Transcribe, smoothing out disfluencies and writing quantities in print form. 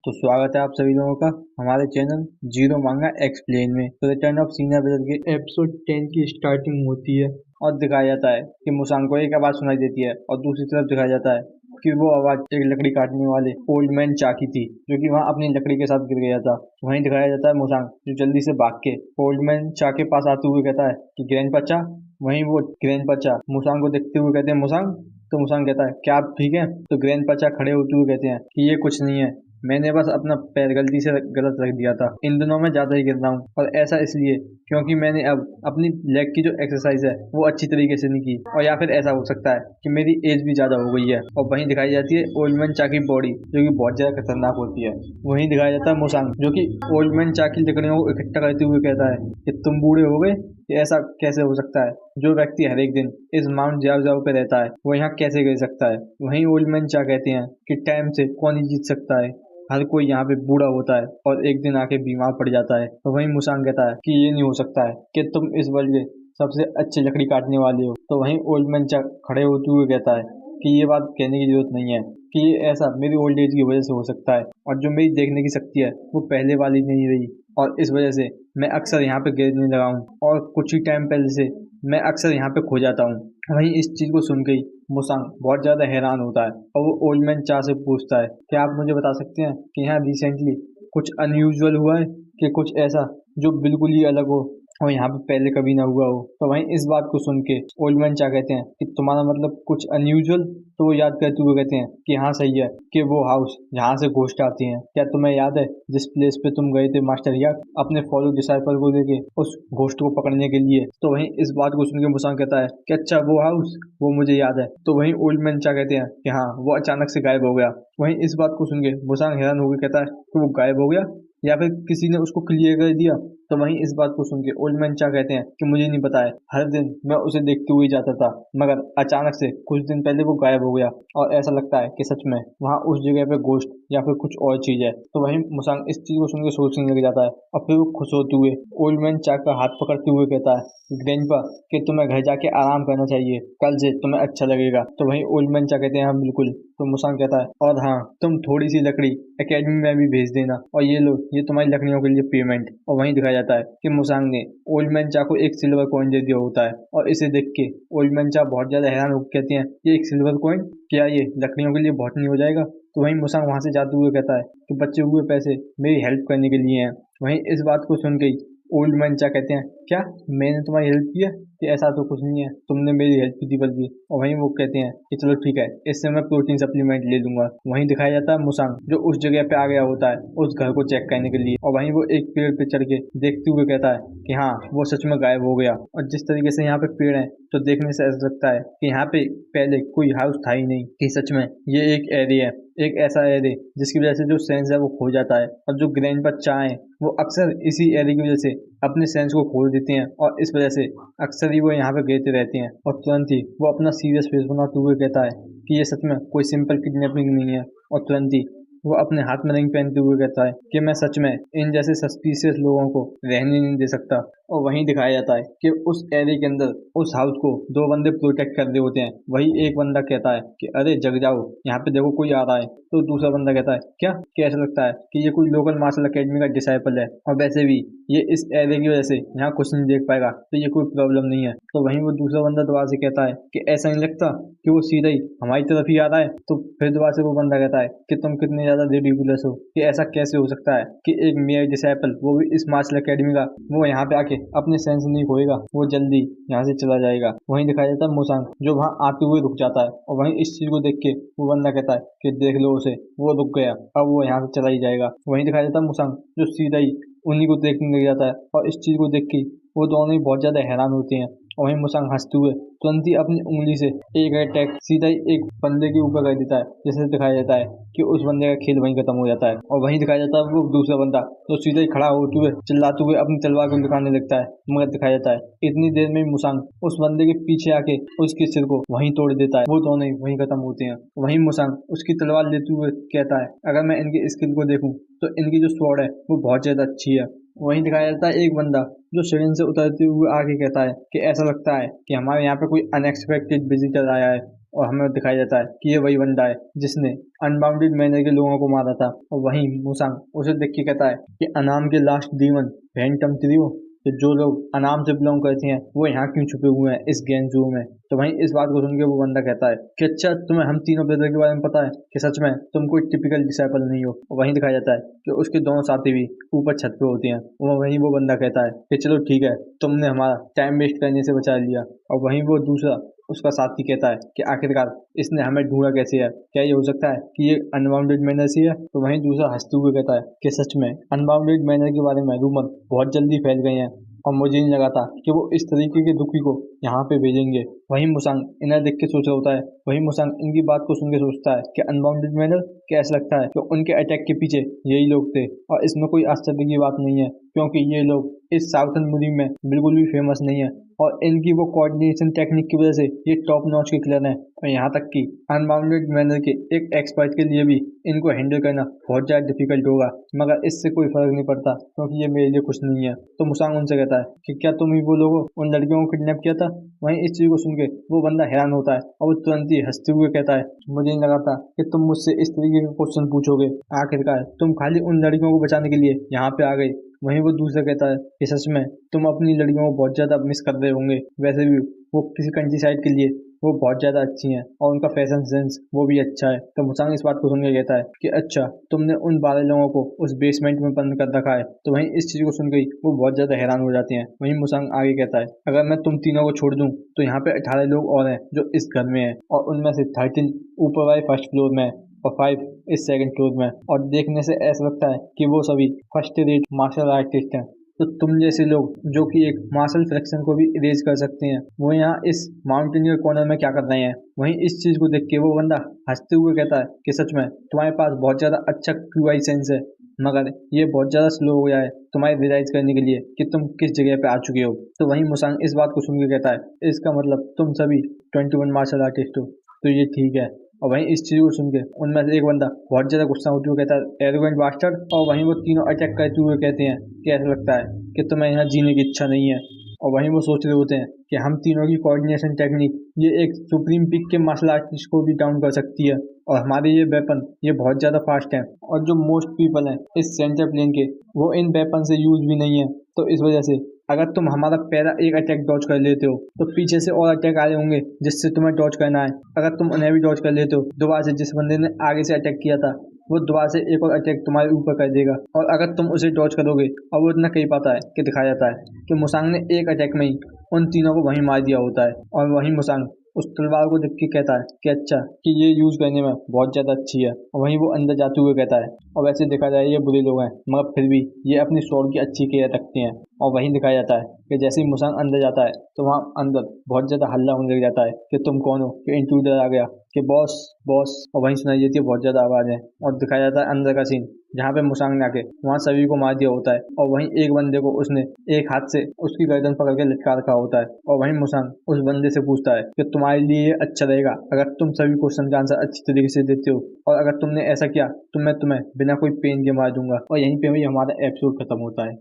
तो स्वागत है आप सभी लोगों का हमारे चैनल जीरो मांगा एक्सप्लेन में। तो रिटर्न ऑफ सीनियर ब्रदर के एपिसोड 10 की स्टार्टिंग होती है और दिखाया जाता है कि मुसांग को एक आवाज सुनाई देती है और दूसरी तरफ दिखाया जाता है कि वो आवाज एक लकड़ी काटने वाले ओल्ड मैन चाकी थी जो कि वहाँ अपनी लकड़ी के साथ गिर गया था। वहीं दिखाया जाता है मुसांग जो जल्दी से भाग के ओल्ड मैन चा के पास आते हुए कहता है कि ग्रैंडपा चा। वहीं वो ग्रैंडपा चा मुसांग को देखते हुए कहते हैं मुसांग। तो मुसांग कहता है क्या आप ठीक है? तो ग्रैंडपा चा खड़े होते हुए कहते हैं कि ये कुछ नहीं है, मैंने बस अपना पैर गलती से गलत रख दिया था। इन दिनों में ज़्यादा ही गिर रहा हूँ और ऐसा इसलिए क्योंकि मैंने अब अपनी लेग की जो एक्सरसाइज है वो अच्छी तरीके से नहीं की, और या फिर ऐसा हो सकता है कि मेरी एज भी ज़्यादा हो गई है। और वहीं दिखाई जाती है ओल्ड मैन चा की बॉडी जो कि बहुत ज़्यादा खतरनाक होती है। वहीं दिखाया जाता है मुसांग जो कि ओल्ड मैन चा की लकड़ियों को इकट्ठा करते हुए कहता है कि तुम बूढ़े हो गए, कि ऐसा कैसे हो सकता है? जो व्यक्ति हर एक दिन इस माउंट जाओ पे रहता है वो यहाँ कैसे गिर सकता है? वहीं ओल्ड मैन चा कहते हैं कि टाइम से कौन ही जीत सकता है, हर कोई यहाँ पे बूढ़ा होता है और एक दिन आके बीमार पड़ जाता है। तो वहीं मुसांग कहता है कि ये नहीं हो सकता है कि तुम इस वर्ल्ड के सबसे अच्छे लकड़ी काटने वाले हो। तो वहीं ओल्ड मैन चा खड़े होते हुए कहता है कि ये बात कहने की जरूरत नहीं है, कि ये ऐसा मेरी ओल्ड एज की वजह से हो सकता है, और जो मेरी देखने की शक्ति है वो पहले वाली नहीं रही, और इस वजह से मैं अक्सर यहाँ पे गिरने लगा हूँ और कुछ ही टाइम पहले से मैं अक्सर यहाँ पे खो जाता हूँ। वहीं इस चीज़ को सुन के ही मुसांग बहुत ज़्यादा हैरान होता है और वो ओल्ड मैन चा से पूछता है क्या आप मुझे बता सकते हैं कि यहाँ रिसेंटली कुछ अनयूजुअल हुआ है, कि कुछ ऐसा जो बिल्कुल ही अलग हो और यहाँ पे पहले कभी ना हुआ हो? तो वहीं इस बात को सुन के ओल्ड मैन चा कहते हैं कि तुम्हारा मतलब कुछ अनयूजुअल? तो वो याद करते हुए कहते हैं कि हाँ सही है, कि वो हाउस जहाँ से घोस्ट आती हैं, क्या तुम्हें याद है जिस प्लेस पे तुम गए थे मास्टर याक अपने फॉलो डिसाइपल को लेके उस घोस्ट को पकड़ने के लिए? तो वहीं इस बात को सुन के मुसांग कहता है कि अच्छा वो हाउस, वो मुझे याद है। तो वहीं ओल्ड मैन चा कहते हैं कि हाँ वो अचानक से गायब हो गया। वहीं इस बात को सुन के मुसांग हैरान होकर कहता है कि वो गायब हो गया या फिर किसी ने उसको क्लियर कर दिया? तो वहीं इस बात को सुन के ओल्ड मैन चा कहते हैं कि मुझे नहीं पता है, हर दिन मैं उसे देखते हुए जाता था मगर अचानक से कुछ दिन पहले वो गायब हो गया और ऐसा लगता है कि सच में वहाँ उस जगह पे घोस्ट या फिर कुछ और चीज है। तो वहीं मुसांग इस चीज को सुन के सोचने लग जाता है और फिर वो खुश होते हुए ओल्ड मैन चा का हाथ पकड़ते हुए कहता है ग्रैंडपा कि तुम्हें घर जाके आराम करना चाहिए, कल से तुम्हें अच्छा लगेगा। तो वहीं ओल्ड मैन चा कहते हैं हाँ बिल्कुल। तो मुसांग कहता है और हाँ तुम थोड़ी सी लकड़ी एकेडमी में भी भेज देना, और ये लो ये तुम्हारी लकड़ियों के लिए पेमेंट। और वहीं दिखाया जाता है कि मुसांग ने ओल्ड मैन चा को एक सिल्वर कॉइन दे दिया होता है, और इसे देख के ओल्ड मैन चा बहुत ज्यादा हैरान होकर कहते हैं कि एक सिल्वर कॉइन, क्या ये लकड़ियों के लिए बहुत नहीं हो जाएगा? तो वहीं मुसांग वहां से जाते हुए कहता है कि बचे हुए पैसे मेरी हेल्प करने के लिए हैं। वहीं इस बात को सुन के ओल्ड मैन चा कहते हैं क्या मैंने तुम्हारी हेल्प की है? कि ऐसा तो कुछ नहीं है, तुमने मेरी हेल्प की थी बल्कि। और वहीं वो कहते हैं कि चलो ठीक है, इससे मैं प्रोटीन सप्लीमेंट ले लूंगा। वहीं दिखाया जाता है मुसांग जो उस जगह पे आ गया होता है उस घर को चेक करने के लिए, और वहीं वो एक पेड़ पे चढ़ के देखते हुए कहता है कि हाँ वो सच में गायब हो गया। और जिस तरीके से यहाँ पे पेड़ है तो देखने से ऐसा लगता है कि यहाँ पे पहले कोई हाउस था ही नहीं, कि सच में ये एक एरिया है, एक ऐसा एरिया जिसकी वजह से जो सेंस है वो खो जाता है। और जो ग्रैंडपा चा है वो अक्सर इसी एरिया की वजह से अपने सेंस को खोल देते हैं, और इस वजह से अक्सर ही वो यहाँ पे गिरते रहते हैं। और तुरंत ही वो अपना सीरियस फेस बनाते हुए कहता है कि ये सच में कोई सिंपल किडनैपिंग नहीं है। और तुरंत ही वो अपने हाथ में रिंग पहनते हुए कहता है कि मैं सच में इन जैसे सस्पिशियस लोगों को रहने नहीं दे सकता। और वहीं दिखाया जाता है कि उस एरिया के अंदर उस हाउस को दो बंदे प्रोटेक्ट कर रहे होते हैं। वही एक बंदा कहता है कि अरे जग जाओ, यहाँ पे देखो कोई आ रहा है। तो दूसरा बंदा कहता है क्या क्या ऐसा लगता है कि ये कोई लोकल मार्शल अकेडमी का डिसाइपल है, और वैसे भी ये इस एरिया की वजह से यहाँ कुछ नहीं देख पाएगा, तो ये कोई प्रॉब्लम नहीं है। तो वहीं वो दूसरा बंदा दोबारा से कहता है कि ऐसा नहीं लगता कि वो सीधा ही हमारी तरफ ही आ रहा है? तो फिर दोबारा से वो बंदा कहता है कि तुम कितने ज्यादा रिडिकुलस हो, कि ऐसा कैसे हो सकता है कि एक मेयर डिसाइपल वो भी इस मार्शल अकेडमी का, वो यहाँ पे आके अपने सेंस नहीं खोएगा, वो जल्दी यहाँ से चला जाएगा। वहीं दिखाया जाता है मुसांग जो वहाँ आते हुए रुक जाता है, और वहीं इस चीज को देख के वो बंदा कहता है कि देख लो उसे, वो रुक गया, अब वो यहाँ से चला ही जाएगा। वहीं दिखाया जाता है मुसांग जो सीधा ही उन्हीं को देखने लग जाता है, और इस चीज को देख के वो दोनों ही बहुत ज्यादा हैरान होते हैं। और वहीं मुसांग हंसते हुए तुरंत ही अपनी उंगली से एक अटैक सीधा ही एक बंदे के ऊपर कर देता है, जिससे दिखाया जाता है कि उस बंदे का खेल वहीं खत्म हो जाता है। और वहीं दिखाया जाता है वो दूसरा बंदा तो सीधा ही खड़ा होते हुए चिल्लाते हुए अपनी तलवार को दिखाने लगता है, मगर दिखाया जाता है इतनी देर में मुसांग उस बंदे के पीछे आके उसके सिर को वहीं तोड़ देता है। वो दोनों ही वहीं खत्म होते हैं। वहीं मुसांग उसकी तलवार लेते हुए कहता है अगर मैं इनकी स्किल को देखूं तो इनकी जो स्वॉर्ड है वो बहुत ज्यादा अच्छी है। वहीं दिखाया जाता है एक बंदा जो सीढ़ी से उतरते हुए आगे कहता है कि ऐसा लगता है कि हमारे यहाँ पे कोई अनएक्सपेक्टेड विजिटर आया है, और हमें दिखाया जाता है कि ये वही बंदा है जिसने अनबाउंडेड मैनर के लोगों को मारा था। और वहीं मुसांग उसे देख के कहता है कि अनाम के लास्ट डीमन फैंटम थ्रियो, कि जो लोग अनाम से बिलोंग करते हैं वो यहाँ क्यों छुपे हुए हैं इस गेम जू में। तो वहीं इस बात को सुन के वो बंदा कहता है कि अच्छा तुम्हें हम तीनों ब्रदर के बारे में पता है कि सच में तुम कोई टिपिकल डिसाइपल नहीं हो। और वहीं दिखाया जाता है कि उसके दोनों साथी भी ऊपर छत पे होते हैं। और वहीं वो बंदा कहता है कि चलो ठीक है, तुमने हमारा टाइम वेस्ट करने से बचा लिया। और वहीं वो दूसरा उसका साथी कहता है कि आखिरकार इसने हमें ढूंढा कैसे है, क्या ये हो सकता है कि ये अनबाउंडेड मैनर ही है। तो वहीं दूसरा हंसते हुए कहता है कि सच में अनबाउंडेड मैनर के बारे में रूमर बहुत जल्दी फैल गए हैं और मुझे नहीं लगा था कि वो इस तरीके के दुखी को यहाँ पे भेजेंगे। वहीं मुसांग इन्हें देख के सोच रहा होता है। वहीं मुसांग इनकी बात को सुन के सोचता है कि अनबाउंडेड मैनर, क्या ऐसा लगता है कि उनके अटैक के पीछे यही लोग थे। और इसमें कोई आश्चर्य की बात नहीं है क्योंकि ये लोग इस साउथर्न मुरीम में बिल्कुल भी फेमस नहीं है और इनकी वो कोऑर्डिनेशन टेक्निक की वजह से ये टॉप नॉच के किलर हैं। और यहाँ तक कि अनबाउंडेड मैनर के एक एक्सपर्ट के लिए भी इनको हैंडल करना बहुत ज़्यादा डिफिकल्ट होगा, मगर इससे कोई फर्क नहीं पड़ता क्योंकि ये मेरे लिए कुछ नहीं है। तो मुसांग उनसे कहता है कि क्या तुम ही वो लोग हो, उन लड़कियों को किडनैप किया था। वहीं इस चीज़ को सुन के वो बंदा हैरान होता है और वो तुरंत ही हंसते हुए कहता है मुझे नहीं लगा था कि तुम मुझसे इस तरीके का क्वेश्चन पूछोगे। आखिरकार तुम खाली उन लड़कियों को बचाने के लिए यहाँ पे आ गए। वहीं वो दूसरा कहता है कि सच में तुम अपनी लड़कियों को बहुत ज़्यादा मिस कर रहे होंगे। वैसे भी वो किसी कंट्री साइड के लिए वो बहुत ज़्यादा अच्छी हैं और उनका फैशन सेंस वो भी अच्छा है। तो मुसांग इस बात को सुन के कहता है कि अच्छा तुमने उन 12 लोगों को उस बेसमेंट में बंद कर रखा है। तो वहीं इस चीज़ को सुन के वो बहुत ज़्यादा हैरान हो जाते हैं। वहीं मुसांग आगे कहता है अगर मैं तुम तीनों को छोड़ दूँ तो यहाँ पे 18 लोग और हैं जो इस घर में हैं और उनमें से 13 ऊपर वाले फर्स्ट फ्लोर में और 5 इस सेकंड फ्लोर में। और देखने से ऐसा लगता है कि वो सभी फर्स्ट रेट मार्शल आर्टिस्ट हैं। तो तुम जैसे लोग जो कि एक मार्शल फ्रैक्शन को भी इरेज कर सकते हैं वो यहाँ इस माउंटेनियर कॉर्नर में क्या कर रहे हैं। वहीं इस चीज़ को देख के वो बंदा हंसते हुए कहता है कि सच में तुम्हारे पास बहुत ज़्यादा अच्छा क्यूआई सेंस है, मगर ये बहुत ज़्यादा स्लो हो गया है तुम्हारे रियलाइज करने के लिए कि तुम किस जगह पे आ चुके हो। तो वहीं मुसांग इस बात को सुन के कहता है इसका मतलब तुम सभी 21 मार्शल आर्टिस्ट हो। तो ये ठीक है। और वहीं इस चीज़ को सुन के उनमें से एक बंदा बहुत ज़्यादा गुस्सा होते हुए कहता है एरोगेंट बास्टर्ड। और वहीं वो तीनों अटैक करते हुए कहते हैं कि ऐसा लगता है कि तुम्हें यहाँ जीने की इच्छा नहीं है। और वहीं वो सोच रहे होते हैं कि हम तीनों की कोऑर्डिनेशन टेक्निक ये एक सुप्रीम पिक के मार्शल आर्टिस्ट को भी डाउन कर सकती है और हमारे ये वेपन ये बहुत ज़्यादा फास्ट हैं और जो मोस्ट पीपल हैं इस सेंटर प्लेन के वो इन वेपन से यूज भी नहीं है। तो इस वजह से अगर तुम हमारा पहला एक अटैक डॉज कर लेते हो तो पीछे से और अटैक आए होंगे जिससे तुम्हें डॉज करना है। अगर तुम उन्हें भी डॉज कर लेते हो दोबारा से जिस बंदे ने आगे से अटैक किया था वो दोबारा से एक और अटैक तुम्हारे ऊपर कर देगा। और अगर तुम उसे डॉज करोगे और वो इतना कही पाता है कि दिखाया जाता है कि मुसांग ने एक अटैक में ही उन तीनों को वहीं मार दिया होता है। और वहीं मुसांग उस तलवार को देख के कहता है कि अच्छा कि ये यूज़ करने में बहुत ज़्यादा अच्छी है। और वहीं वो अंदर जाते हुए कहता है और वैसे देखा जाए ये बुरे लोग हैं मगर फिर भी ये अपनी स्वॉर्ड की अच्छी केयर रखते हैं। और वहीं दिखाया जाता है कि जैसे ही मुसांग अंदर जाता है तो वहाँ अंदर बहुत ज़्यादा हल्ला होने लग जाता है कि तुम कौन हो, कि इंट्रूडर आ गया, कि बॉस बॉस। और वहीं सुनाई देती है बहुत ज़्यादा आवाज़ है और दिखाया जाता है अंदर का सीन जहाँ पे मुसांग ने आके वहाँ सभी को मार दिया होता है। और वहीं एक बंदे को उसने एक हाथ से उसकी गर्दन पकड़ के लटका रखा होता है। और वहीं मुसांग उस बंदे से पूछता है कि तुम्हारे लिए ये अच्छा रहेगा अगर तुम सभी क्वेश्चन का आंसर अच्छी तरीके से देते हो, और अगर तुमने ऐसा किया तो मैं तुम्हें बिना कोई पेन के मार दूंगा। और यहीं पे भी हमारा एपिसोड खत्म होता है।